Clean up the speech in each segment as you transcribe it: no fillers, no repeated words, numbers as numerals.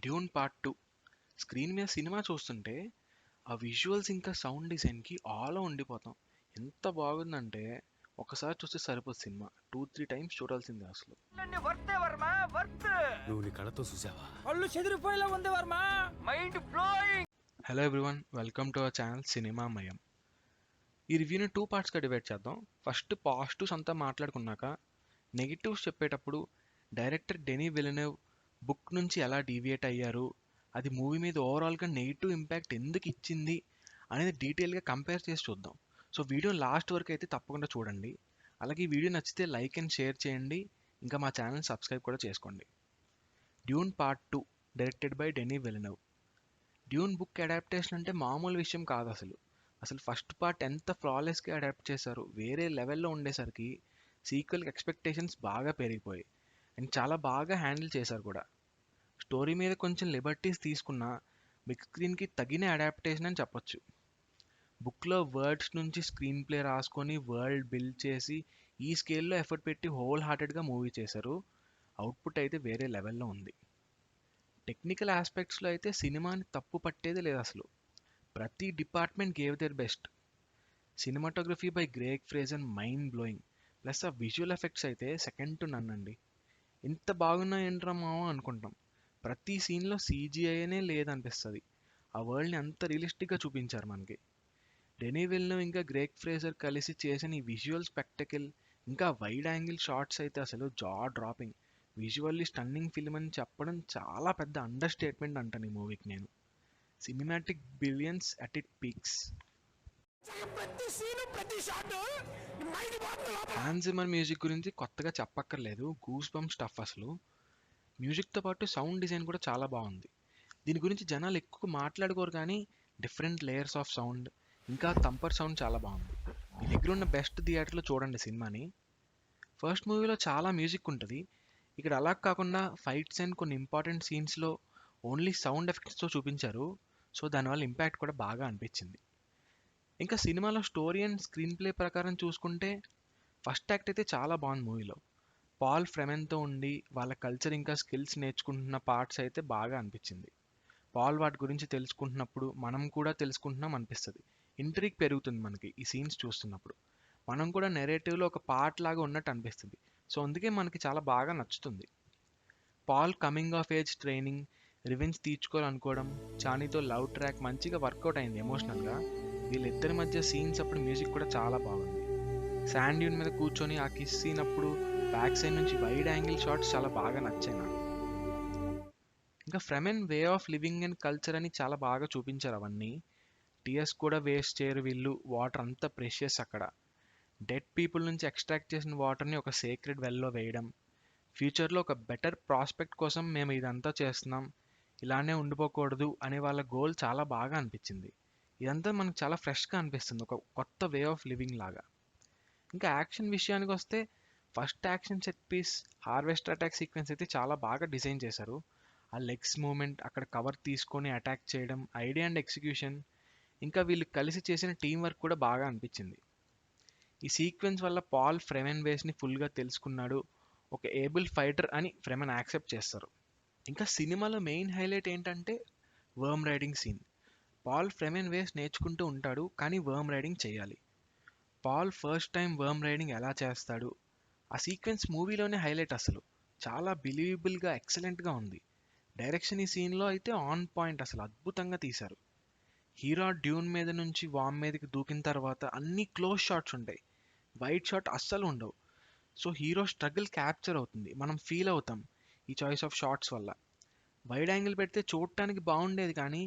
Dune part 2 screen మీద cinema చూస్తుంటే ఆ విజువల్స్ ఇంకా సౌండ్ డిజైన్కి ఆలో ఉండిపోతాం. ఎంత బాగుందంటే ఒకసారి చూస్తే సరిపోదు, సినిమా 2-3 టైమ్స్ చూడాల్సిందే అసలు. నువ్వు నీ కళ్ళతో చూసావా? కళ్ళు చెదిరిపోయేలా ఉంది Varma. Mind blowing. Hello everyone, welcome to our channel సినిమామయం. ఈ రివ్యూని 2 పార్ట్స్గా డివైడ్ చేద్దాం. ఫస్ట్ పాజిటివ్స్ అంతా మాట్లాడుకున్నాక నెగిటివ్స్ చెప్పేటప్పుడు డైరెక్టర్ డెనీ విలెనెవ్ బుక్ నుంచి ఎలా డీవియేట్ అయ్యారు, అది మూవీ మీద ఓవరాల్గా నెగిటివ్ ఇంపాక్ట్ ఎందుకు ఇచ్చింది అనేది డీటెయిల్గా కంపేర్ చేసి చూద్దాం. సో వీడియో లాస్ట్ వరకు అయితే తప్పకుండా చూడండి. అలాగే ఈ వీడియో నచ్చితే లైక్ అండ్ షేర్ చేయండి, ఇంకా మా ఛానల్ సబ్స్క్రైబ్ కూడా చేసుకోండి. Dune part 2 directed by Denis Villeneuve. Dune book adaptation అంటే మామూలు విషయం కాదు అసలు ఫస్ట్ పార్ట్ ఎంత ఫ్లాలెస్గా అడాప్ట్ చేశారు, వేరే లెవెల్లో ఉండేసరికి సీక్వెల్కి ఎక్స్పెక్టేషన్స్ బాగా పెరిగిపోయాయి అండ్ చాలా బాగా హ్యాండిల్ చేశారు కూడా. స్టోరీ మీద కొంచెం లిబర్టీస్ తీసుకున్న బిగ్ స్క్రీన్కి తగిన అడాప్టేషన్ అని చెప్పొచ్చు. బుక్లో వర్డ్స్ నుంచి స్క్రీన్ ప్లే రాసుకొని వరల్డ్ బిల్డ్ చేసి ఈ స్కేల్లో ఎఫర్ట్ పెట్టి హోల్ హార్టెడ్గా మూవీ చేశారు. అవుట్పుట్ అయితే వేరే లెవెల్లో ఉంది. టెక్నికల్ ఆస్పెక్ట్స్లో అయితే సినిమాని తప్పు పట్టేదే లేదు అసలు. ప్రతి department gave their best. Cinematography by Greig Fraser mind blowing, plus ఆ విజువల్ ఎఫెక్ట్స్ అయితే సెకండ్ టు నన్ అండి. ఇంత బాగున్నాయంట్రా మావో అనుకుంటాం. ప్రతి సీన్లో సీజీఐనే లేదనిపిస్తుంది. ఆ వరల్డ్ని అంత రియలిస్టిక్గా చూపించారు మనకి. డెనీ విల్నెవ్ ఇంకా గ్రేగ్ ఫ్రేజర్ కలిసి చేసిన ఈ విజువల్ స్పెక్టకిల్ ఇంకా వైడ్ యాంగిల్ షాట్స్ అయితే అసలు జా డ్రాపింగ్. విజువల్లీ స్టన్నింగ్ ఫిల్మ్ అని చెప్పడం చాలా పెద్ద అండర్ స్టేట్మెంట్ అంటాను ఈ మూవీకి నేను. Cinematic brilliance at it peaks. Hans Zimmer music గురించి కొత్తగా చెప్పక్కర్లేదు, గూస్ బంప్ స్టఫ్ అసలు. మ్యూజిక్తో పాటు సౌండ్ డిజైన్ కూడా చాలా బాగుంది. దీని గురించి జనాలు ఎక్కువ మాట్లాడుకోరు కానీ డిఫరెంట్ లేయర్స్ ఆఫ్ సౌండ్ ఇంకా థంపర్ సౌండ్ చాలా బాగుంది. మీ దగ్గర ఉన్న బెస్ట్ థియేటర్లో చూడండి సినిమాని. ఫస్ట్ మూవీలో చాలా మ్యూజిక్ ఉంటుంది, ఇక్కడ అలా కాకుండా ఫైట్స్ అండ్ కొన్ని ఇంపార్టెంట్ సీన్స్లో ఓన్లీ సౌండ్ ఎఫెక్ట్స్తో చూపించారు. సో దానివల్ల ఇంపాక్ట్ కూడా బాగా అనిపించింది. ఇంకా సినిమాలో స్టోరీ అండ్ స్క్రీన్ ప్లే ప్రకారం చూసుకుంటే ఫస్ట్ యాక్ట్ అయితే చాలా బాగుంది మూవీలో. పాల్ ఫ్రెమెన్తో ఉండి వాళ్ళ కల్చర్ ఇంకా స్కిల్స్ నేర్చుకుంటున్న పార్ట్స్ అయితే బాగా అనిపించింది. పాల్ వాటి గురించి తెలుసుకుంటున్నప్పుడు మనం కూడా తెలుసుకుంటున్నాం అనిపిస్తుంది. ఇంట్రీగ్ పెరుగుతుంది మనకి ఈ సీన్స్ చూస్తున్నప్పుడు. మనం కూడా నెరేటివ్లో ఒక పార్ట్ లాగా ఉన్నట్టు అనిపిస్తుంది. సో అందుకే మనకి చాలా బాగా నచ్చుతుంది. Paul coming of age training, revenge తీర్చుకోవాలనుకోవడం, చానీతో లవ్ ట్రాక్ మంచిగా వర్కౌట్ అయింది ఎమోషనల్గా. వీళ్ళిద్దరి మధ్య సీన్స్ అప్పుడు మ్యూజిక్ కూడా చాలా బాగుంది. శాండ్ డ్యూన్ మీద కూర్చొని ఆ కిస్ సీన్ అప్పుడు బ్యాక్ సైడ్ నుంచి వైడ్ యాంగిల్ షాట్స్ చాలా బాగా నచ్చాయి నాకు. ఇంకా Fremen way of living and culture అని చాలా బాగా చూపించారు అవన్నీ. టీయర్స్ కూడా వేస్ట్ చేయరు వీళ్ళు, వాటర్ అంతా ప్రెషియస్ అక్కడ. డెడ్ పీపుల్ నుంచి ఎక్స్ట్రాక్ట్ చేసిన వాటర్ని ఒక సేక్రెడ్ వెల్లో వేయడం, ఫ్యూచర్లో ఒక బెటర్ ప్రాస్పెక్ట్ కోసం మేము ఇదంతా చేస్తున్నాం, ఇలానే ఉండిపోకూడదు అనే వాళ్ళ గోల్ చాలా బాగా అనిపించింది. ఇదంతా మనకు చాలా ఫ్రెష్గా అనిపిస్తుంది, ఒక కొత్త వే ఆఫ్ లివింగ్ లాగా. ఇంకా యాక్షన్ విషయానికి వస్తే first action set piece harvest attack sequence అయితే చాలా బాగా డిజైన్ చేశారు. ఆ లెగ్స్ మూమెంట్, అక్కడ కవర్ తీసుకొని అటాక్ చేయడం, ఐడియా అండ్ ఎగ్జిక్యూషన్, ఇంకా వీళ్ళు కలిసి చేసిన టీం వర్క్ కూడా బాగా అనిపించింది. ఈ సీక్వెన్స్ వల్ల పాల్ ఫ్రెమెన్ వేస్ని ఫుల్గా తెలుసుకున్నాడు, ఒక ఏబుల్ ఫైటర్ అని ఫ్రెమెన్ యాక్సెప్ట్ చేస్తారు. ఇంకా సినిమాలో మెయిన్ హైలైట్ ఏంటంటే worm riding scene. Paul Fremen ways నేర్చుకుంటూ ఉంటాడు కానీ వర్మ్ రైడింగ్ చేయాలి. Paul first time worm riding ఎలా చేస్తాడు, ఆ సీక్వెన్స్ మూవీలోనే హైలైట్ అసలు. చాలా బిలీవబుల్గా ఎక్సలెంట్గా ఉంది. డైరెక్షన్ ఈ సీన్లో అయితే ఆన్ పాయింట్, అసలు అద్భుతంగా తీశారు. హీరో డ్యూన్ మీద నుంచి వామ్ మీదకి దూకిన తర్వాత అన్ని క్లోజ్ షాట్స్ ఉంటాయి, వైడ్ షాట్ అస్సలు ఉండవు. సో హీరో స్ట్రగుల్ క్యాప్చర్ అవుతుంది, మనం ఫీల్ అవుతాం ఈ చాయిస్ ఆఫ్ షాట్స్ వల్ల. వైడ్ యాంగిల్ పెడితే చూడటానికి బాగుండేది కానీ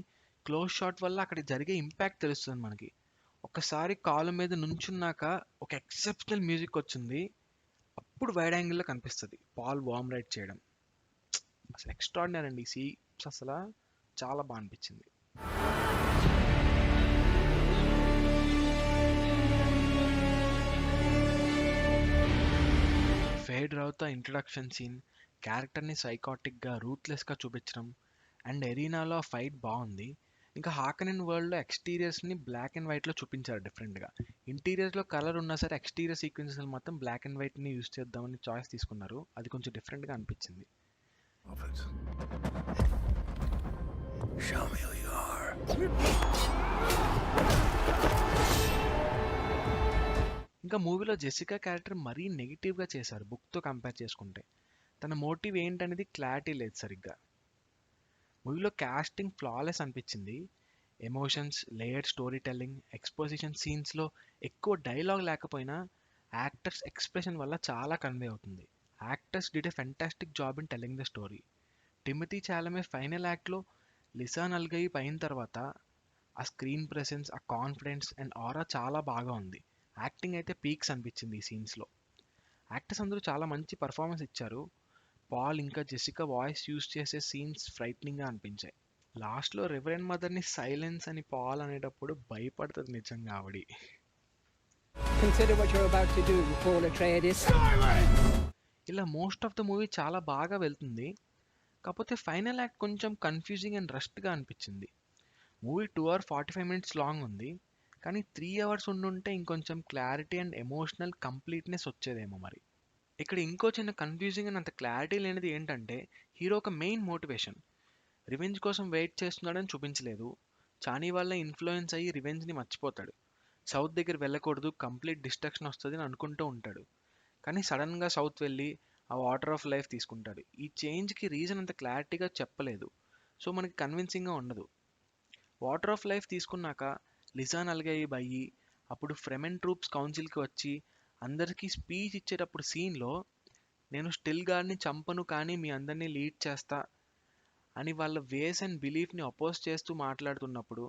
క్లోజ్ షాట్ వల్ల అక్కడ జరిగే ఇంపాక్ట్ తెలుస్తుంది మనకి. ఒక్కసారి కాలు మీద నుంచున్నాక ఒక ఎక్సెప్షనల్ మ్యూజిక్ వచ్చింది, అప్పుడు వైడ్ యాంగిల్లో కనిపిస్తుంది పాల్ వామ్ రైడ్ చేయడం. అసలు ఎక్స్ట్రాడినరీ అండి ఈ సీన్స్, అసలు చాలా బాగా అనిపించింది. ఫేడ్ రావుతో ఇంట్రడక్షన్ సీన్, క్యారెక్టర్ని సైకాటిక్గా రూత్లెస్గా చూపించడం అండ్ ఎరీనాలో ఫైట్ బాగుంది. ఇంకా హాకనెన్ వరల్డ్లో ఎక్స్టీరియర్స్ని బ్లాక్ అండ్ వైట్లో చూపించారు డిఫరెంట్గా. ఇంటీరియర్స్లో కలర్ ఉన్నా సరే ఎక్స్టీరియర్ సీక్వెన్సెస్ మొత్తం బ్లాక్ అండ్ వైట్ని యూజ్ చేద్దామని చాయిస్ తీసుకున్నారు, అది కొంచెం డిఫరెంట్గా అనిపించింది. Show me who you are. ఇంకా మూవీలో జెసికా క్యారెక్టర్ మరీ నెగిటివ్గా చేశారు బుక్తో కంపేర్ చేసుకుంటే. తన మోటివ్ ఏంటనేది క్లారిటీ లేదు సరిగ్గా. మూవీలో కాస్టింగ్ ఫ్లాలెస్ అనిపించింది. Emotions, layered story telling, exposition సీన్స్లో ఎక్కువ డైలాగ్ లేకపోయినా యాక్టర్స్ ఎక్స్ప్రెషన్ వల్ల చాలా కన్వే అవుతుంది. Actors did a fantastic job in telling the story. Timothée Chalamet final యాక్ట్లో లిసా నల్గయి అయిన తర్వాత ఆ స్క్రీన్ ప్రెసెన్స్, ఆ కాన్ఫిడెన్స్ అండ్ ఆరా చాలా బాగా ఉంది. యాక్టింగ్ అయితే పీక్స్ అనిపించింది ఈ సీన్స్లో. యాక్టర్స్ అందరూ చాలా మంచి పర్ఫార్మెన్స్ ఇచ్చారు. పాల్ ఇంకా జెసికా వాయిస్ యూస్ చేసే సీన్స్ ఫ్రైట్నింగ్గా అనిపించాయి. లాస్ట్లో రెవరెండ్ మదర్ని సైలెన్స్ అని పాల్ అనేటప్పుడు భయపడుతుంది నిజంగా ఆవిడ. Consider what you're about to do, Paul Atreides. ఇలా మోస్ట్ ఆఫ్ ద మూవీ చాలా బాగా వెళ్తుంది. కాకపోతే ఫైనల్ యాక్ట్ కొంచెం కన్ఫ్యూజింగ్ అండ్ రష్ట్గా అనిపించింది. మూవీ 2 hours 45 minutes లాంగ్ ఉంది. కానీ 3 hours ఉండుంటే ఇంకొంచెం క్లారిటీ అండ్ ఎమోషనల్ కంప్లీట్నెస్ వచ్చేదేమో మరి. ఇక్కడ ఇంకో చిన్న కన్ఫ్యూజింగ్ అండ్ అంత క్లారిటీ లేనిది ఏంటంటే, హీరో ఒక మెయిన్ మోటివేషన్ రివెంజ్ కోసం వెయిట్ చేస్తున్నాడని చూపించలేదు. చానీ వల్ల ఇన్ఫ్లుయెన్స్ అయ్యి రివెంజ్ని మర్చిపోతాడు. సౌత్ దగ్గర వెళ్ళకూడదు, కంప్లీట్ డిస్ట్రక్షన్ వస్తుంది అని అనుకుంటూ ఉంటాడు. కానీ సడన్గా సౌత్ వెళ్ళి ఆ వాటర్ ఆఫ్ లైఫ్ తీసుకుంటాడు. ఈ చేంజ్కి రీజన్ అంత క్లారిటీగా చెప్పలేదు, సో మనకి కన్విన్సింగ్గా ఉండదు. వాటర్ ఆఫ్ లైఫ్ తీసుకున్నాక లిసా నల్గయి అయ్యి అప్పుడు ఫ్రెమెన్ ట్రూప్స్ కౌన్సిల్కి వచ్చి అందరికీ స్పీచ్ ఇచ్చేటప్పుడు సీన్లో నేను స్టిల్ గార్డ్ని చంపను కానీ మీ అందరినీ లీడ్ చేస్తా అని వాళ్ళ వేస్ అండ్ బిలీఫ్ని అపోజ్ చేస్తూ మాట్లాడుతున్నప్పుడు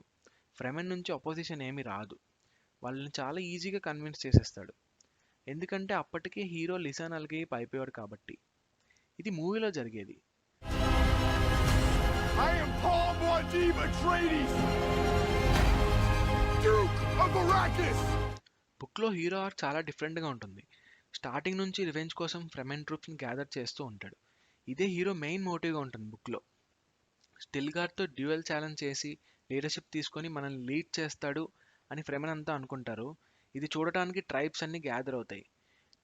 ఫ్రెమెన్ నుంచి అపోజిషన్ ఏమీ రాదు. వాళ్ళని చాలా ఈజీగా కన్విన్స్ చేసేస్తాడు. ఎందుకంటే అప్పటికే హీరో లిసా నల్గయి అయిపోయాడు కాబట్టి. ఇది మూవీలో జరిగేది. I am Paul Muad'Dib Atreides, Duke of Arrakis. బుక్లో హీరో ఆర్క్ చాలా డిఫరెంట్గా ఉంటుంది. స్టార్టింగ్ నుంచి రివెంజ్ కోసం ఫ్రెమెన్ ట్రూప్స్ని గ్యాదర్ చేస్తూ ఉంటాడు. ఇదే హీరో మెయిన్ మోటివ్గా ఉంటుంది బుక్లో. స్టిల్గార్డ్తో డ్యూయల్ ఛాలెంజ్ చేసి లీడర్షిప్ తీసుకొని మనల్ని లీడ్ చేస్తాడు అని ఫ్రెమెన్ అంతా అనుకుంటారు. ఇది చూడటానికి ట్రైబ్స్ అన్ని గ్యాదర్ అవుతాయి.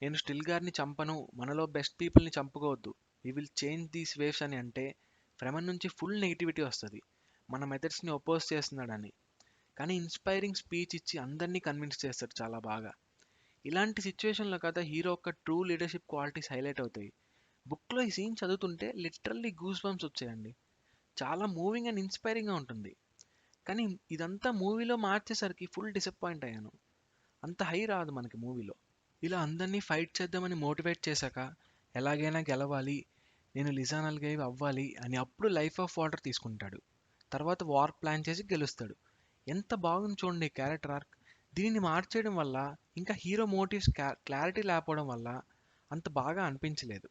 నేను స్టిల్గార్డ్ని చంపను, మనలో బెస్ట్ పీపుల్ని చంపుకోవద్దు, we will change these waves అని అంటే ఫ్రెమెన్ నుంచి ఫుల్ నెగిటివిటీ వస్తుంది, మన మెథడ్స్ని ఒపోజ్ చేస్తున్నాడని. కానీ ఇన్స్పైరింగ్ స్పీచ్ ఇచ్చి అందరినీ కన్విన్స్ చేస్తాడు చాలా బాగా. ఇలాంటి సిచ్యువేషన్లో కదా హీరో యొక్క ట్రూ లీడర్షిప్ క్వాలిటీస్ హైలైట్ అవుతాయి. బుక్లో ఈ సీన్ చదువుతుంటే లిటరల్లీ గూస్ బంప్స్ వచ్చాయండి. చాలా మూవింగ్ అండ్ ఇన్స్పైరింగ్గా ఉంటుంది. కానీ ఇదంతా మూవీలో మార్చేసరికి ఫుల్ డిసప్పాయింట్ అయ్యాను. అంత హై రాదు మనకి మూవీలో. ఇలా అందరినీ ఫైట్ చేద్దామని మోటివేట్ చేశాక ఎలాగైనా గెలవాలి, నేను లిసా నల్గయి అవ్వాలి అని అప్పుడు లైఫ్ ఆఫ్ వాటర్ తీసుకుంటాడు. తర్వాత వార్ ప్లాన్ చేసి గెలుస్తాడు. ఎంత బాగుంది చూడండి క్యారెక్టర్ ఆర్క్. దీనిని మార్చేయడం వల్ల ఇంకా హీరో మోటివ్స్ క్లారిటీ లేకపోవడం వల్ల అంత బాగా అనిపించలేదు.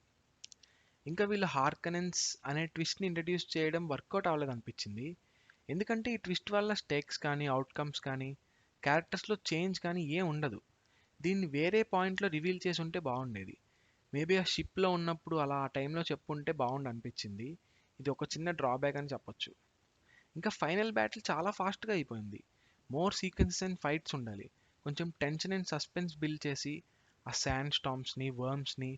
ఇంకా వీళ్ళు హార్కనెన్స్ అనే ట్విస్ట్ని ఇంట్రడ్యూస్ చేయడం వర్కౌట్ అవ్వలేదు అనిపించింది. ఎందుకంటే ఈ ట్విస్ట్ వల్ల స్టేక్స్ కానీ అవుట్కమ్స్ కానీ క్యారెక్టర్స్లో చేంజ్ కానీ ఏం ఉండదు. దీన్ని వేరే పాయింట్లో రివీల్ చేసి ఉంటే బాగుండేది. మేబీ ఆ షిప్లో ఉన్నప్పుడు అలా ఆ టైంలో చెప్పుంటే బాగుండు అనిపించింది. ఇది ఒక చిన్న డ్రాబ్యాక్ అని చెప్పొచ్చు. ఇంకా ఫైనల్ బ్యాటిల్ చాలా ఫాస్ట్గా అయిపోయింది. మోర్ సీక్వెన్సెస్ అండ్ ఫైట్స్ ఉండాలి. కొంచెం టెన్షన్ అండ్ సస్పెన్స్ బిల్డ్ చేసి ఆ శాండ్ స్టామ్స్ని, వర్మ్స్ని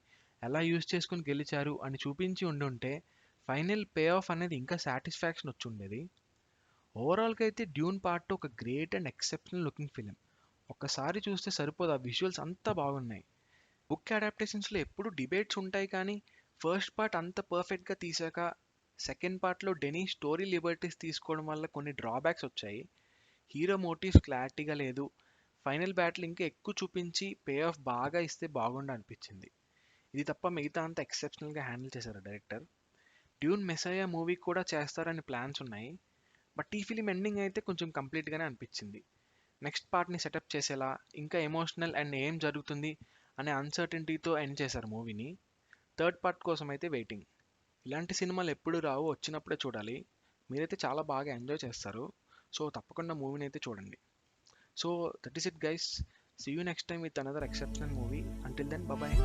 ఎలా యూజ్ చేసుకుని గెలిచారు అని చూపించి ఉండుంటే ఫైనల్ పే ఆఫ్ అనేది ఇంకా సాటిస్ఫాక్షన్ వచ్చి ఉండేది. ఓవరాల్గా అయితే డ్యూన్ పార్ట్ 2 ఒక great and exceptional looking film. ఒక్కసారి చూస్తే సరిపోదు, ఆ విజువల్స్ అంతా బాగున్నాయి. బుక్ అడాప్టేషన్స్లో ఎప్పుడు డిబేట్స్ ఉంటాయి కానీ ఫస్ట్ పార్ట్ అంత పర్ఫెక్ట్గా తీసాక సెకండ్ పార్ట్లో డెనీ స్టోరీ లిబర్టీస్ తీసుకోవడం వల్ల కొన్ని డ్రాబ్యాక్స్ వచ్చాయి. హీరో మోటివ్స్ క్లారిటీగా లేదు. ఫైనల్ బ్యాటిల్ ఇంకా ఎక్కువ చూపించి పే ఆఫ్ బాగా ఇస్తే బాగుండు అనిపించింది. ఇది తప్ప మిగతా అంతా ఎక్సెప్షనల్గా హ్యాండిల్ చేశారు డైరెక్టర్. డ్యూన్ మెస్సయా మూవీ కూడా చేస్తారని ప్లాన్స్ ఉన్నాయి. బట్ ఈ ఫిలిం ఎండింగ్ అయితే కొంచెం కంప్లీట్గానే అనిపించింది. నెక్స్ట్ పార్ట్ని సెటప్ చేసేలా, ఇంకా ఎమోషనల్ అండ్ ఏం జరుగుతుంది అనే అన్సర్టనిటీతో ఎండ్ చేశారు మూవీని. థర్డ్ పార్ట్ కోసం అయితే వెయిటింగ్. ఇలాంటి సినిమాలు ఎప్పుడు రావు, వచ్చినప్పుడే చూడాలి. మీరైతే చాలా బాగా ఎంజాయ్ చేస్తారు. సో తప్పకుండా మూవీని అయితే చూడండి. So that is it guys. See you next time with another exceptional movie. Until then bye.